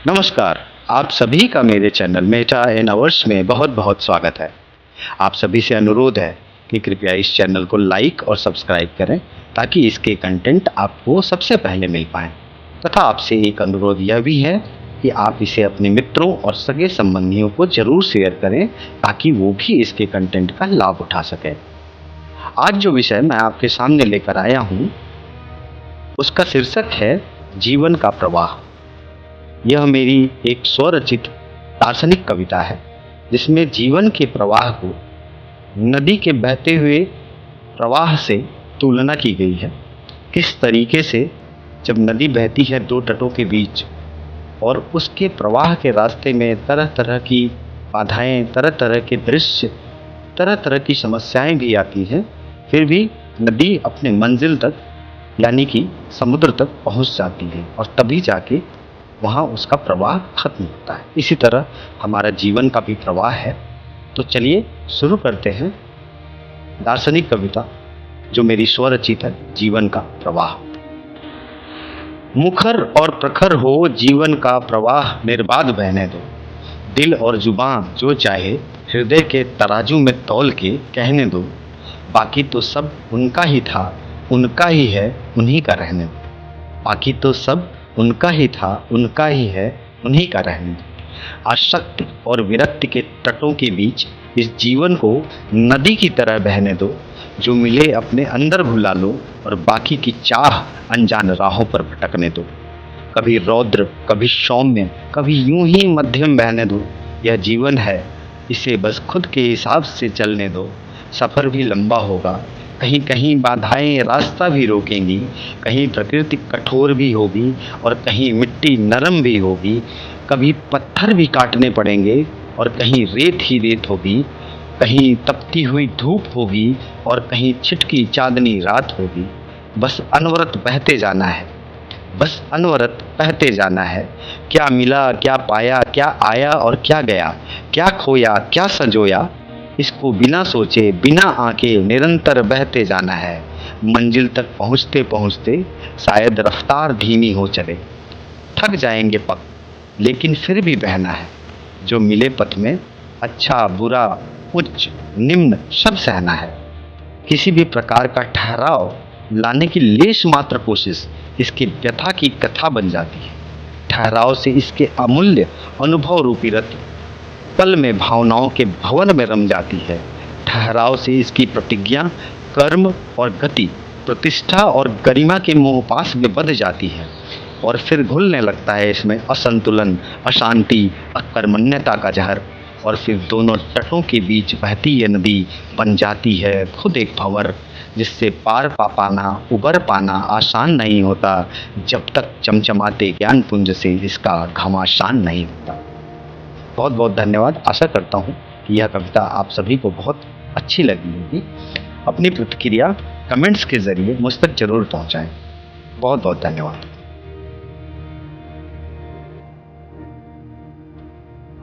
नमस्कार। आप सभी का मेरे चैनल मेटा एन आवर्स में बहुत बहुत स्वागत है। आप सभी से अनुरोध है कि कृपया इस चैनल को लाइक और सब्सक्राइब करें ताकि इसके कंटेंट आपको सबसे पहले मिल पाएँ। तथा आपसे एक अनुरोध यह भी है कि आप इसे अपने मित्रों और सगे संबंधियों को ज़रूर शेयर करें ताकि वो भी इसके कंटेंट का लाभ उठा सकें। आज जो विषय मैं आपके सामने लेकर आया हूँ उसका शीर्षक है जीवन का प्रवाह। यह मेरी एक स्वरचित दार्शनिक कविता है जिसमें जीवन के प्रवाह को नदी के बहते हुए प्रवाह से तुलना की गई है। किस तरीके से जब नदी बहती है दो तटों के बीच और उसके प्रवाह के रास्ते में तरह तरह की बाधाएं, तरह तरह के दृश्य, तरह तरह की समस्याएं भी आती हैं, फिर भी नदी अपने मंजिल तक यानी कि समुद्र तक पहुंच जाती है और तभी जाके वहाँ उसका प्रवाह खत्म होता है। इसी तरह हमारा जीवन का भी प्रवाह है। तो चलिए शुरू करते हैं दार्शनिक कविता जो मेरी स्वरचित है, जीवन का प्रवाह। मुखर और प्रखर हो जीवन का प्रवाह निर्बाध बहने दो। दिल और जुबान जो चाहे हृदय के तराजू में तौल के कहने दो। बाकी तो सब उनका ही था, उनका ही है, उन्हीं का रहने दो। बाकी तो सब उनका ही था, उनका ही है, उन्हीं का रहने दो। आसक्ति और विरक्ति के तटों के बीच इस जीवन को नदी की तरह बहने दो। जो मिले अपने अंदर भुला लो और बाकी की चाह अनजान राहों पर भटकने दो। कभी रौद्र, कभी सौम्य, कभी यूं ही मध्यम बहने दो। यह जीवन है, इसे बस खुद के हिसाब से चलने दो। सफ़र भी लंबा होगा, कहीं कहीं बाधाएं रास्ता भी रोकेंगी, कहीं प्रकृति कठोर भी होगी और कहीं मिट्टी नरम भी होगी। कभी पत्थर भी काटने पड़ेंगे और कहीं रेत ही रेत होगी। कहीं तपती हुई धूप होगी और कहीं छिटकी चांदनी रात होगी। बस अनवरत बहते जाना है, बस अनवरत बहते जाना है। क्या मिला, क्या पाया, क्या आया और क्या गया, क्या खोया, क्या संजोया, इसको बिना सोचे बिना आंके निरंतर बहते जाना है। मंजिल तक पहुँचते पहुँचते शायद रफ्तार धीमी हो चले, थक जाएंगे पग, लेकिन फिर भी बहना है। जो मिले पथ में अच्छा बुरा उच्च निम्न सब सहना है। किसी भी प्रकार का ठहराव लाने की लेश मात्र कोशिश इसकी व्यथा की कथा बन जाती है। ठहराव से इसके अमूल्य अनुभव रूपी रथ पल में भावनाओं के भवन में रम जाती है। ठहराव से इसकी प्रतिज्ञा कर्म और गति, प्रतिष्ठा और गरिमा के मोहपाश में बंध जाती है और फिर घुलने लगता है इसमें असंतुलन, अशांति, अकर्मण्यता का जहर। और फिर दोनों तटों के बीच बहती ये नदी बन जाती है खुद एक भंवर जिससे पार पा पाना, उबर पाना आसान नहीं होता जब तक चमचमाते ज्ञान पुंज से इसका घमासान नहीं होता। बहुत बहुत धन्यवाद। आशा करता हूँ कि यह कविता आप सभी को बहुत अच्छी लगी होगी। अपनी प्रतिक्रिया कमेंट्स के ज़रिए मुझ तक ज़रूर पहुँचाएँ। बहुत बहुत धन्यवाद।